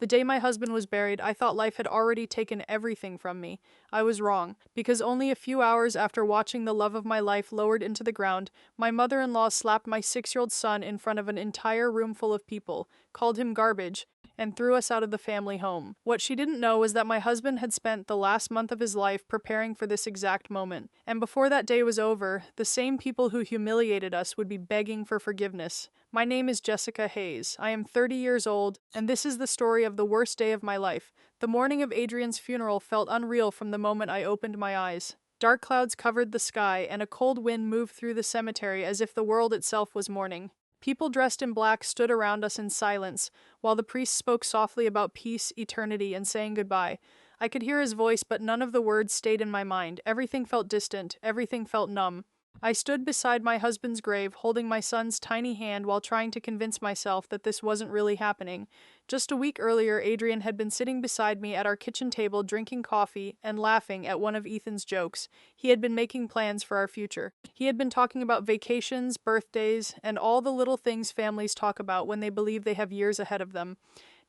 The day my husband was buried, I thought life had already taken everything from me. I was wrong, because only a few hours after watching the love of my life lowered into the ground, my mother-in-law slapped my 6-year-old son in front of an entire room full of people, called him garbage, and threw us out of the family home. What she didn't know was that my husband had spent the last month of his life preparing for this exact moment. And before that day was over, the same people who humiliated us would be begging for forgiveness. My name is Jessica Hayes. I am 30 years old, and this is the story of the worst day of my life. The morning of Adrian's funeral felt unreal from the moment I opened my eyes. Dark clouds covered the sky, and a cold wind moved through the cemetery as if the world itself was mourning. People dressed in black stood around us in silence, while the priest spoke softly about peace, eternity, and saying goodbye. I could hear his voice, but none of the words stayed in my mind. Everything felt distant, everything felt numb. I stood beside my husband's grave, holding my son's tiny hand while trying to convince myself that this wasn't really happening. Just a week earlier, Adrian had been sitting beside me at our kitchen table drinking coffee and laughing at one of Ethan's jokes. He had been making plans for our future. He had been talking about vacations, birthdays, and all the little things families talk about when they believe they have years ahead of them.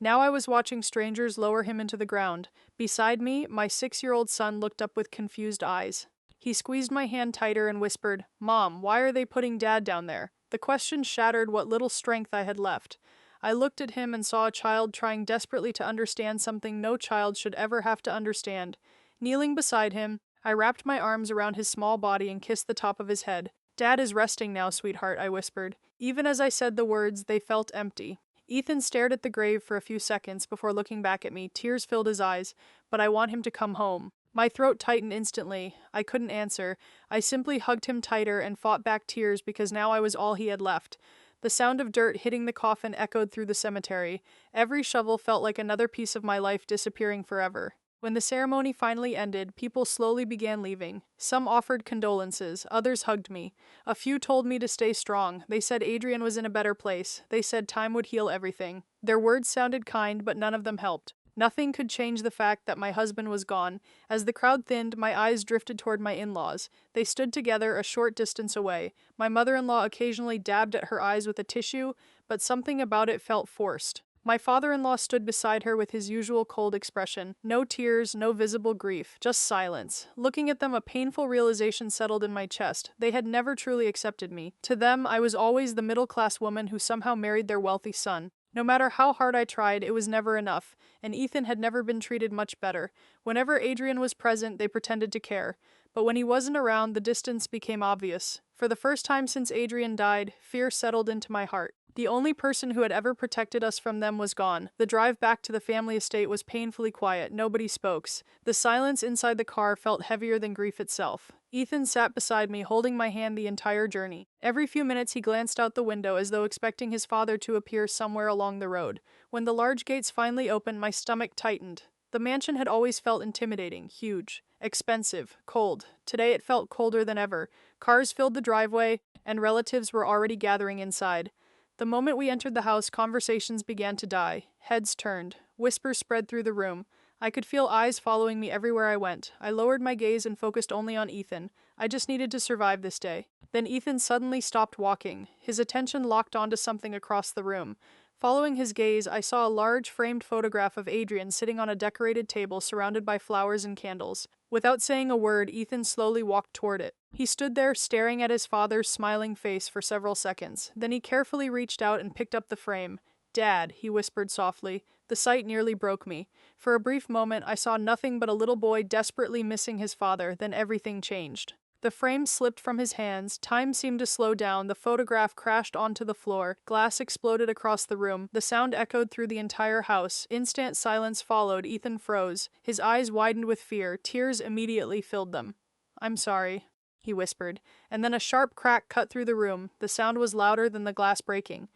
Now I was watching strangers lower him into the ground. Beside me, my 6-year-old son looked up with confused eyes. He squeezed my hand tighter and whispered, "Mom, why are they putting Dad down there?" The question shattered what little strength I had left. I looked at him and saw a child trying desperately to understand something no child should ever have to understand. Kneeling beside him, I wrapped my arms around his small body and kissed the top of his head. "Dad is resting now, sweetheart," I whispered. Even as I said the words, they felt empty. Ethan stared at the grave for a few seconds before looking back at me. Tears filled his eyes. "But I want him to come home." My throat tightened instantly. I couldn't answer. I simply hugged him tighter and fought back tears because now I was all he had left. The sound of dirt hitting the coffin echoed through the cemetery. Every shovel felt like another piece of my life disappearing forever. When the ceremony finally ended, people slowly began leaving. Some offered condolences, others hugged me. A few told me to stay strong. They said Adrian was in a better place. They said time would heal everything. Their words sounded kind, but none of them helped. Nothing could change the fact that my husband was gone. As the crowd thinned, my eyes drifted toward my in-laws. They stood together a short distance away. My mother-in-law occasionally dabbed at her eyes with a tissue, but something about it felt forced. My father-in-law stood beside her with his usual cold expression. No tears, no visible grief, just silence. Looking at them, a painful realization settled in my chest. They had never truly accepted me. To them, I was always the middle-class woman who somehow married their wealthy son. No matter how hard I tried, it was never enough, and Ethan had never been treated much better. Whenever Adrian was present, they pretended to care. But when he wasn't around, the distance became obvious. For the first time since Adrian died, fear settled into my heart. The only person who had ever protected us from them was gone. The drive back to the family estate was painfully quiet. Nobody spoke. The silence inside the car felt heavier than grief itself. Ethan sat beside me, holding my hand the entire journey. Every few minutes he glanced out the window as though expecting his father to appear somewhere along the road. When the large gates finally opened, my stomach tightened. The mansion had always felt intimidating, huge, expensive, cold. Today it felt colder than ever. Cars filled the driveway, and relatives were already gathering inside. The moment we entered the house, conversations began to die. Heads turned. Whispers spread through the room. I could feel eyes following me everywhere I went. I lowered my gaze and focused only on Ethan. I just needed to survive this day. Then Ethan suddenly stopped walking. His attention locked onto something across the room. Following his gaze, I saw a large framed photograph of Adrian sitting on a decorated table surrounded by flowers and candles. Without saying a word, Ethan slowly walked toward it. He stood there staring at his father's smiling face for several seconds. Then he carefully reached out and picked up the frame. "Dad," he whispered softly. The sight nearly broke me. For a brief moment, I saw nothing but a little boy desperately missing his father, then everything changed. The frame slipped from his hands, time seemed to slow down, the photograph crashed onto the floor, glass exploded across the room, the sound echoed through the entire house, instant silence followed, Ethan froze, his eyes widened with fear, tears immediately filled them. "I'm sorry," he whispered, and then a sharp crack cut through the room, the sound was louder than the glass breaking.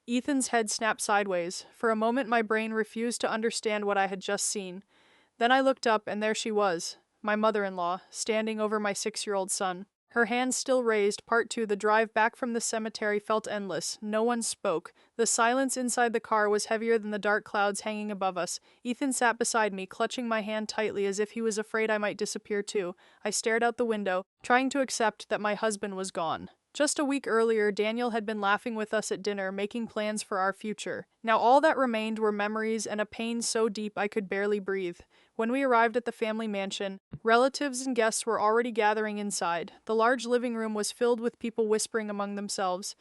Ethan's head snapped sideways. For a moment my brain refused to understand what I had just seen. Then I looked up and there she was. My mother-in-law, standing over my 6-year-old son. Her hands still raised. Part 2. The drive back from the cemetery felt endless. No one spoke. The silence inside the car was heavier than the dark clouds hanging above us. Ethan sat beside me, clutching my hand tightly as if he was afraid I might disappear too. I stared out the window, trying to accept that my husband was gone. Just a week earlier, Daniel had been laughing with us at dinner, making plans for our future. Now all that remained were memories and a pain so deep I could barely breathe. When we arrived at the family mansion, relatives and guests were already gathering inside. The large living room was filled with people whispering among themselves.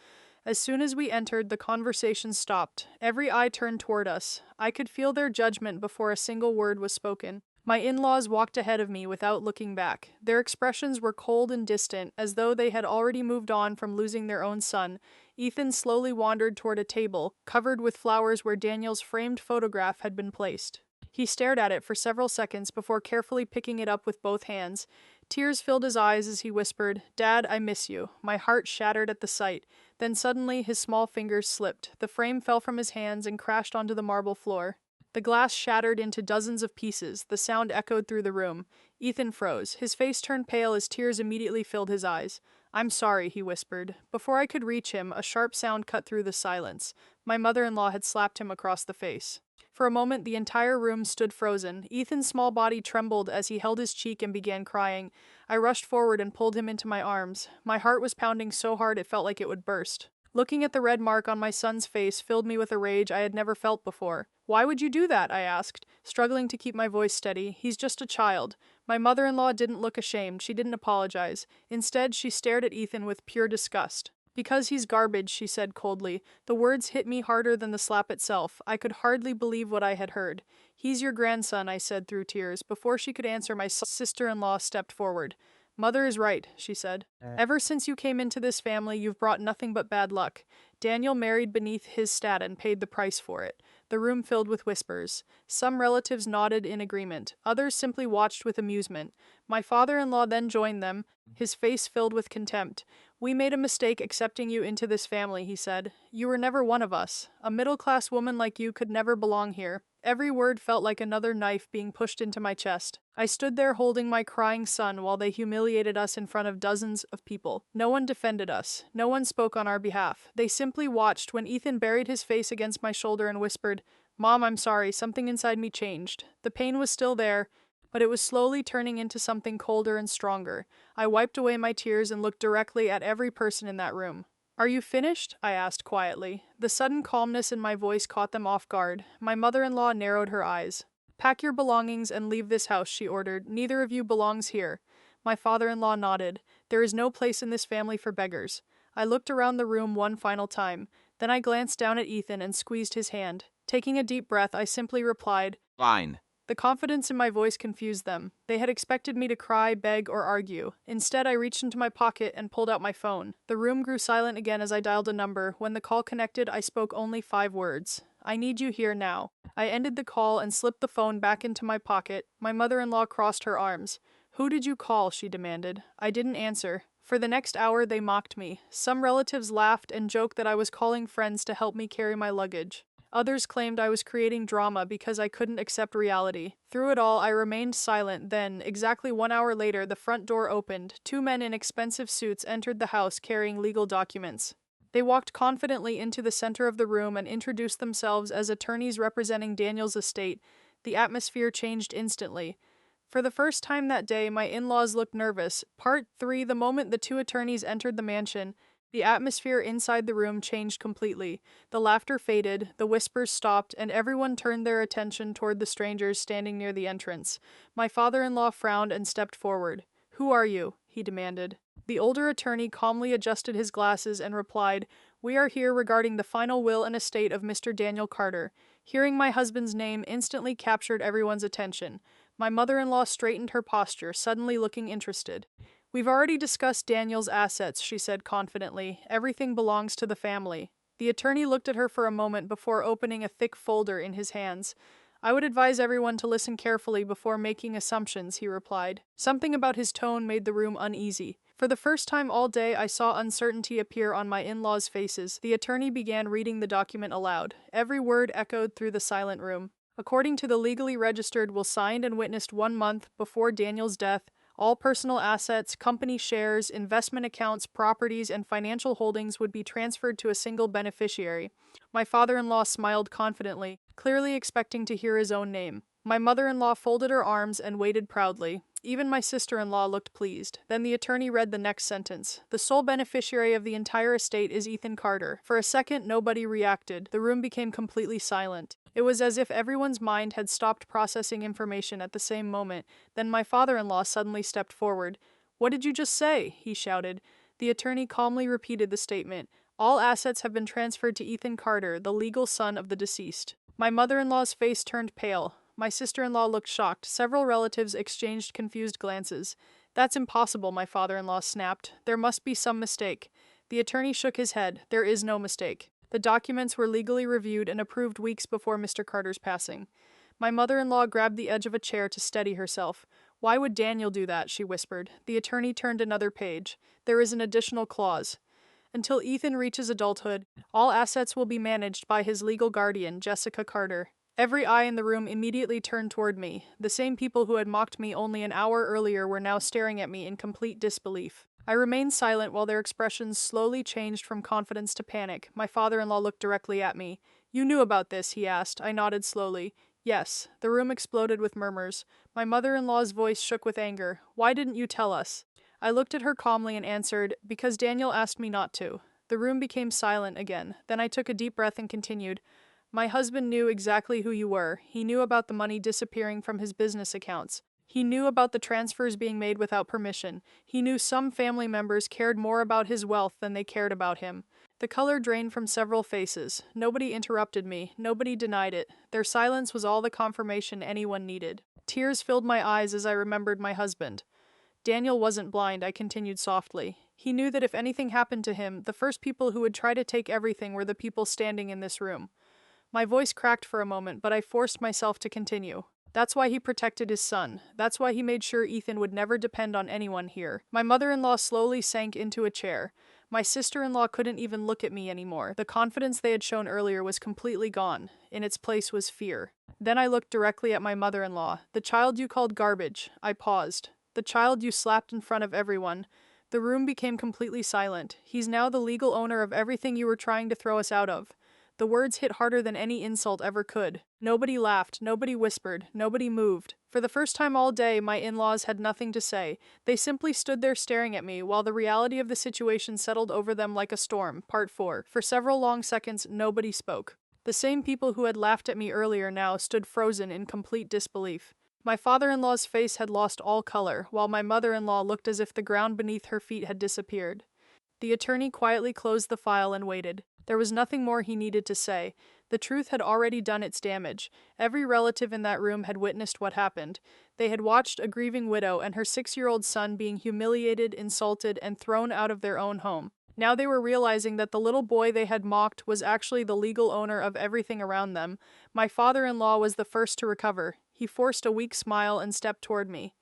As soon as we entered, the conversation stopped. Every eye turned toward us. I could feel their judgment before a single word was spoken. My in-laws walked ahead of me without looking back. Their expressions were cold and distant, as though they had already moved on from losing their own son. Ethan slowly wandered toward a table, covered with flowers where Daniel's framed photograph had been placed. He stared at it for several seconds before carefully picking it up with both hands. Tears filled his eyes as he whispered, "Dad, I miss you." My heart shattered at the sight. Then suddenly his small fingers slipped. The frame fell from his hands and crashed onto the marble floor. The glass shattered into dozens of pieces. The sound echoed through the room. Ethan froze. His face turned pale as tears immediately filled his eyes. "I'm sorry," he whispered. Before I could reach him, a sharp sound cut through the silence. My mother-in-law had slapped him across the face. For a moment, the entire room stood frozen. Ethan's small body trembled as he held his cheek and began crying. I rushed forward and pulled him into my arms. My heart was pounding so hard it felt like it would burst. Looking at the red mark on my son's face filled me with a rage I had never felt before. "Why would you do that?" I asked, struggling to keep my voice steady. "He's just a child." My mother-in-law didn't look ashamed. She didn't apologize. Instead, she stared at Ethan with pure disgust. "Because he's garbage," she said coldly. The words hit me harder than the slap itself. I could hardly believe what I had heard. "He's your grandson," I said through tears. Before she could answer, my sister-in-law stepped forward. "Mother is right," she said. "Ever since you came into this family, you've brought nothing but bad luck." Daniel married beneath his stat and paid the price for it. The room filled with whispers. Some relatives nodded in agreement. Others simply watched with amusement. My father-in-law then joined them, his face filled with contempt. "We made a mistake accepting you into this family," he said. "You were never one of us. A middle-class woman like you could never belong here." Every word felt like another knife being pushed into my chest. I stood there holding my crying son while they humiliated us in front of dozens of people. No one defended us. No one spoke on our behalf. They simply watched when Ethan buried his face against my shoulder and whispered, "Mom, I'm sorry, something inside me changed." The pain was still there, but it was slowly turning into something colder and stronger. I wiped away my tears and looked directly at every person in that room. "Are you finished?" I asked quietly. The sudden calmness in my voice caught them off guard. My mother-in-law narrowed her eyes. "Pack your belongings and leave this house," she ordered. "Neither of you belongs here." My father-in-law nodded. "There is no place in this family for beggars." I looked around the room one final time. Then I glanced down at Ethan and squeezed his hand. Taking a deep breath, I simply replied, Fine. The confidence in my voice confused them. They had expected me to cry, beg, or argue. Instead, I reached into my pocket and pulled out my phone. The room grew silent again as I dialed a number. When the call connected, I spoke only 5 words. "I need you here now." I ended the call and slipped the phone back into my pocket. My mother-in-law crossed her arms. "Who did you call?" she demanded. I didn't answer. For the next hour, they mocked me. Some relatives laughed and joked that I was calling friends to help me carry my luggage. Others claimed I was creating drama because I couldn't accept reality. Through it all, I remained silent. Then, exactly 1 hour later, the front door opened. 2 men in expensive suits entered the house carrying legal documents. They walked confidently into the center of the room and introduced themselves as attorneys representing Daniel's estate. The atmosphere changed instantly. For the first time that day, my in-laws looked nervous. Part 3. The moment the 2 attorneys entered the mansion, the atmosphere inside the room changed completely. The laughter faded, the whispers stopped, and everyone turned their attention toward the strangers standing near the entrance. My father-in-law frowned and stepped forward. "Who are you?" he demanded. The older attorney calmly adjusted his glasses and replied, "We are here regarding the final will and estate of Mr. Daniel Carter." Hearing my husband's name instantly captured everyone's attention. My mother-in-law straightened her posture, suddenly looking interested. "We've already discussed Daniel's assets," she said confidently. "Everything belongs to the family." The attorney looked at her for a moment before opening a thick folder in his hands. "I would advise everyone to listen carefully before making assumptions," he replied. Something about his tone made the room uneasy. For the first time all day, I saw uncertainty appear on my in-laws' faces. The attorney began reading the document aloud. Every word echoed through the silent room. "According to the legally registered will signed and witnessed 1 month before Daniel's death, all personal assets, company shares, investment accounts, properties, and financial holdings would be transferred to a single beneficiary." My father-in-law smiled confidently, clearly expecting to hear his own name. My mother-in-law folded her arms and waited proudly. Even my sister-in-law looked pleased. Then the attorney read the next sentence. The sole beneficiary of the entire estate is Ethan Carter. For a second, nobody reacted. The room became completely silent. It was as if everyone's mind had stopped processing information at the same moment. Then my father-in-law suddenly stepped forward. "What did you just say?" he shouted. The attorney calmly repeated the statement. "All assets have been transferred to Ethan Carter, the legal son of the deceased." My mother-in-law's face turned pale. My sister-in-law looked shocked. Several relatives exchanged confused glances. "That's impossible," my father-in-law snapped. "There must be some mistake." The attorney shook his head. "There is no mistake. The documents were legally reviewed and approved weeks before Mr. Carter's passing." My mother-in-law grabbed the edge of a chair to steady herself. "Why would Daniel do that?" she whispered. The attorney turned another page. "There is an additional clause. Until Ethan reaches adulthood, all assets will be managed by his legal guardian, Jessica Carter." Every eye in the room immediately turned toward me. The same people who had mocked me only an hour earlier were now staring at me in complete disbelief. I remained silent while their expressions slowly changed from confidence to panic. My father-in-law looked directly at me. "You knew about this?" he asked. I nodded slowly. "Yes." The room exploded with murmurs. My mother-in-law's voice shook with anger. "Why didn't you tell us?" I looked at her calmly and answered, "Because Daniel asked me not to." The room became silent again. Then I took a deep breath and continued. "My husband knew exactly who you were. He knew about the money disappearing from his business accounts. He knew about the transfers being made without permission. He knew some family members cared more about his wealth than they cared about him." The color drained from several faces. Nobody interrupted me. Nobody denied it. Their silence was all the confirmation anyone needed. Tears filled my eyes as I remembered my husband. "Daniel wasn't blind," I continued softly. "He knew that if anything happened to him, the first people who would try to take everything were the people standing in this room." My voice cracked for a moment, but I forced myself to continue. "That's why he protected his son. That's why he made sure Ethan would never depend on anyone here." My mother-in-law slowly sank into a chair. My sister-in-law couldn't even look at me anymore. The confidence they had shown earlier was completely gone. In its place was fear. Then I looked directly at my mother-in-law. "The child you called garbage." I paused. "The child you slapped in front of everyone." The room became completely silent. "He's now the legal owner of everything you were trying to throw us out of." The words hit harder than any insult ever could. Nobody laughed, nobody whispered, nobody moved. For the first time all day, my in-laws had nothing to say. They simply stood there staring at me, while the reality of the situation settled over them like a storm. Part 4. For several long seconds, nobody spoke. The same people who had laughed at me earlier now stood frozen in complete disbelief. My father-in-law's face had lost all color, while my mother-in-law looked as if the ground beneath her feet had disappeared. The attorney quietly closed the file and waited. There was nothing more he needed to say. The truth had already done its damage. Every relative in that room had witnessed what happened. They had watched a grieving widow and her 6-year-old son being humiliated, insulted, and thrown out of their own home. Now they were realizing that the little boy they had mocked was actually the legal owner of everything around them. My father-in-law was the first to recover. He forced a weak smile and stepped toward me.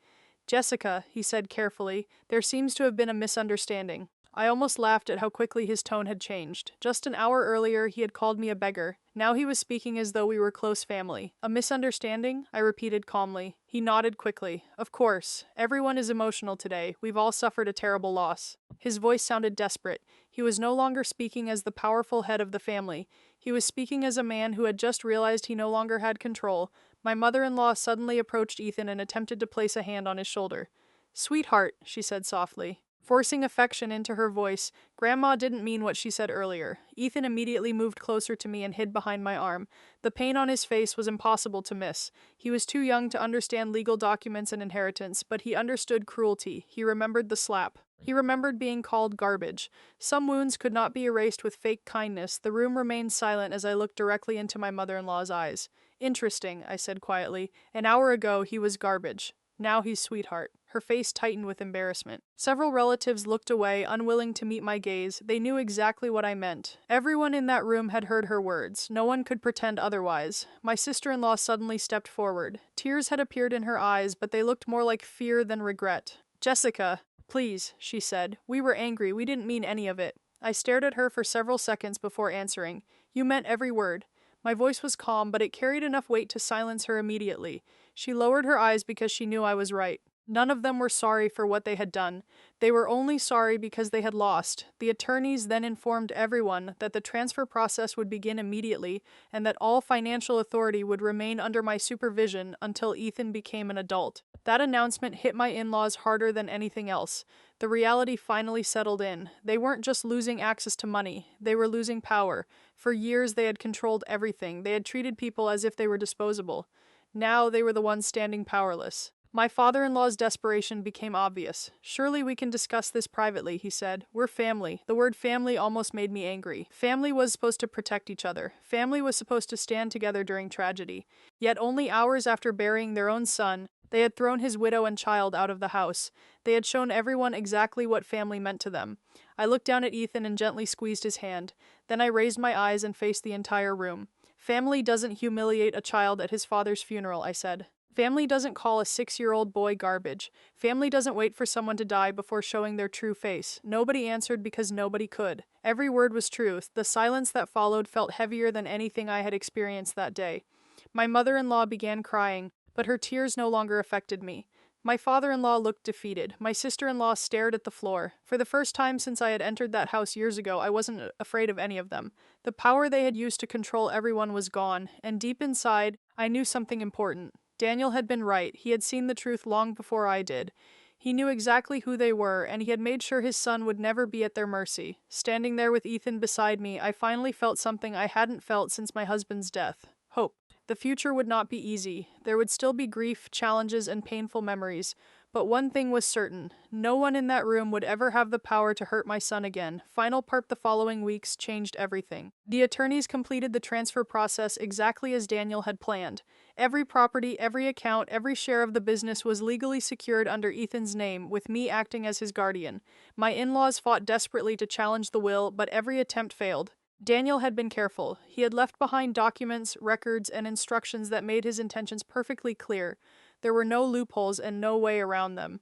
"Jessica," he said carefully, "there seems to have been a misunderstanding." I almost laughed at how quickly his tone had changed. Just an hour earlier, he had called me a beggar. Now he was speaking as though we were close family. "A misunderstanding?" I repeated calmly. He nodded quickly. "Of course. Everyone is emotional today. We've all suffered a terrible loss." His voice sounded desperate. He was no longer speaking as the powerful head of the family. He was speaking as a man who had just realized he no longer had control. My mother-in-law suddenly approached Ethan and attempted to place a hand on his shoulder. "Sweetheart," she said softly, forcing affection into her voice. Grandma didn't mean what she said earlier. Ethan immediately moved closer to me and hid behind my arm. The pain on his face was impossible to miss. He was too young to understand legal documents and inheritance, but he understood cruelty. He remembered the slap. He remembered being called garbage. Some wounds could not be erased with fake kindness. The room remained silent as I looked directly into my mother-in-law's eyes. "Interesting," I said quietly. "An hour ago, he was garbage. Now he's sweetheart." Her face tightened with embarrassment. Several relatives looked away, unwilling to meet my gaze. They knew exactly what I meant. Everyone in that room had heard her words. No one could pretend otherwise. My sister-in-law suddenly stepped forward. Tears had appeared in her eyes, but they looked more like fear than regret. "Jessica, please," she said. "We were angry. We didn't mean any of it." I stared at her for several seconds before answering. "You meant every word." My voice was calm, but it carried enough weight to silence her immediately. She lowered her eyes because she knew I was right. None of them were sorry for what they had done. They were only sorry because they had lost. The attorneys then informed everyone that the transfer process would begin immediately and that all financial authority would remain under my supervision until Ethan became an adult. That announcement hit my in-laws harder than anything else. The reality finally settled in. They weren't just losing access to money, they were losing power. For years they had controlled everything. They had treated people as if they were disposable. Now they were the ones standing powerless. My father-in-law's desperation became obvious. "Surely we can discuss this privately," he said. "We're family." The word family almost made me angry. Family was supposed to protect each other. Family was supposed to stand together during tragedy. Yet only hours after burying their own son, they had thrown his widow and child out of the house. They had shown everyone exactly what family meant to them. I looked down at Ethan and gently squeezed his hand. Then I raised my eyes and faced the entire room. "Family doesn't humiliate a child at his father's funeral," I said. "Family doesn't call a 6-year-old boy garbage. Family doesn't wait for someone to die before showing their true face." Nobody answered because nobody could. Every word was truth. The silence that followed felt heavier than anything I had experienced that day. My mother-in-law began crying, but her tears no longer affected me. My father-in-law looked defeated. My sister-in-law stared at the floor. For the first time since I had entered that house years ago, I wasn't afraid of any of them. The power they had used to control everyone was gone, and deep inside, I knew something important. Daniel had been right. He had seen the truth long before I did. He knew exactly who they were, and he had made sure his son would never be at their mercy. Standing there with Ethan beside me, I finally felt something I hadn't felt since my husband's death: hope. The future would not be easy. There would still be grief, challenges, and painful memories. But one thing was certain: no one in that room would ever have the power to hurt my son again. Final Part. The following weeks changed everything. The attorneys completed the transfer process exactly as Daniel had planned. Every property, every account, every share of the business was legally secured under Ethan's name, with me acting as his guardian. My in-laws fought desperately to challenge the will, but every attempt failed. Daniel had been careful. He had left behind documents, records, and instructions that made his intentions perfectly clear. There were no loopholes and no way around them.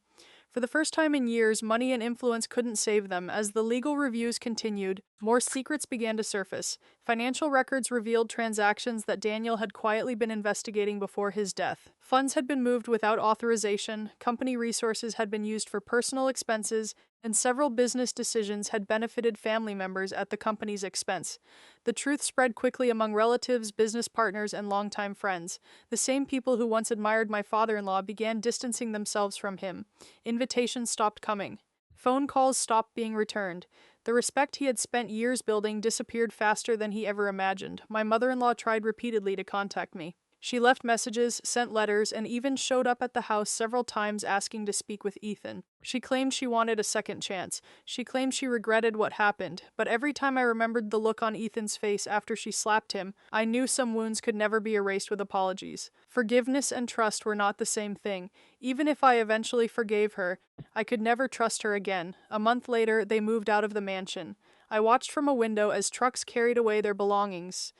For the first time in years, money and influence couldn't save them. As the legal reviews continued, more secrets began to surface. Financial records revealed transactions that Daniel had quietly been investigating before his death. Funds had been moved without authorization, company resources had been used for personal expenses, and several business decisions had benefited family members at the company's expense. The truth spread quickly among relatives, business partners, and longtime friends. The same people who once admired my father-in-law began distancing themselves from him. Invitations stopped coming. Phone calls stopped being returned. The respect he had spent years building disappeared faster than he ever imagined. My mother-in-law tried repeatedly to contact me. She left messages, sent letters, and even showed up at the house several times asking to speak with Ethan. She claimed she wanted a second chance. She claimed she regretted what happened, but every time I remembered the look on Ethan's face after she slapped him, I knew some wounds could never be erased with apologies. Forgiveness and trust were not the same thing. Even if I eventually forgave her, I could never trust her again. A month later, they moved out of the mansion. I watched from a window as trucks carried away their belongings.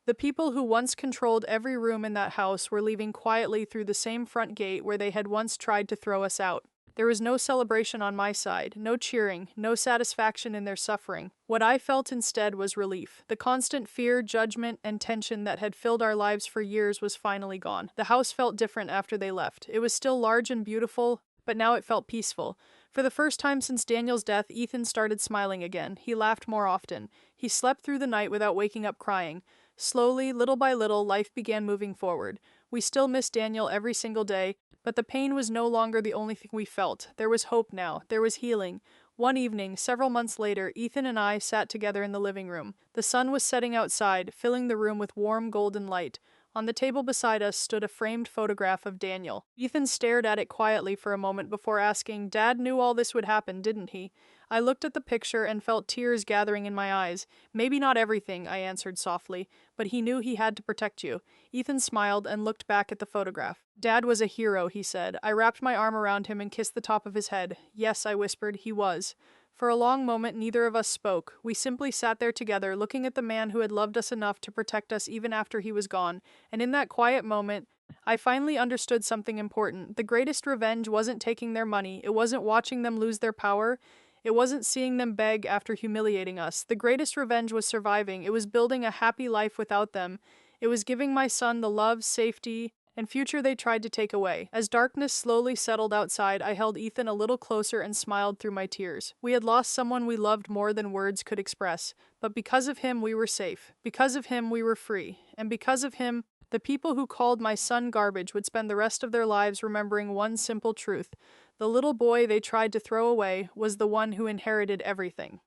The people who once controlled every room in that house were leaving quietly through the same front gate where they had once tried to throw us out. There was no celebration on my side, no cheering, no satisfaction in their suffering. What I felt instead was relief. The constant fear, judgment, and tension that had filled our lives for years was finally gone. The house felt different after they left. It was still large and beautiful, but now it felt peaceful. For the first time since Daniel's death, Ethan started smiling again. He laughed more often. He slept through the night without waking up crying. Slowly, little by little, life began moving forward. We still missed Daniel every single day, but the pain was no longer the only thing we felt. There was hope now. There was healing. One evening, several months later, Ethan and I sat together in the living room. The sun was setting outside, filling the room with warm golden light. On the table beside us stood a framed photograph of Daniel. Ethan stared at it quietly for a moment before asking, "Dad knew all this would happen, didn't he?" I looked at the picture and felt tears gathering in my eyes. "Maybe not everything," I answered softly, "but he knew he had to protect you." Ethan smiled and looked back at the photograph. "Dad was a hero," he said. I wrapped my arm around him and kissed the top of his head. "Yes," I whispered, "he was." For a long moment, neither of us spoke. We simply sat there together, looking at the man who had loved us enough to protect us even after he was gone. And in that quiet moment, I finally understood something important. The greatest revenge wasn't taking their money. It wasn't watching them lose their power. It wasn't seeing them beg after humiliating us. The greatest revenge was surviving. It was building a happy life without them. It was giving my son the love, safety, and future they tried to take away. As darkness slowly settled outside, I held Ethan a little closer and smiled through my tears. We had lost someone we loved more than words could express, but because of him we were safe. Because of him we were free. And because of him, the people who called my son garbage would spend the rest of their lives remembering one simple truth. The little boy they tried to throw away was the one who inherited everything.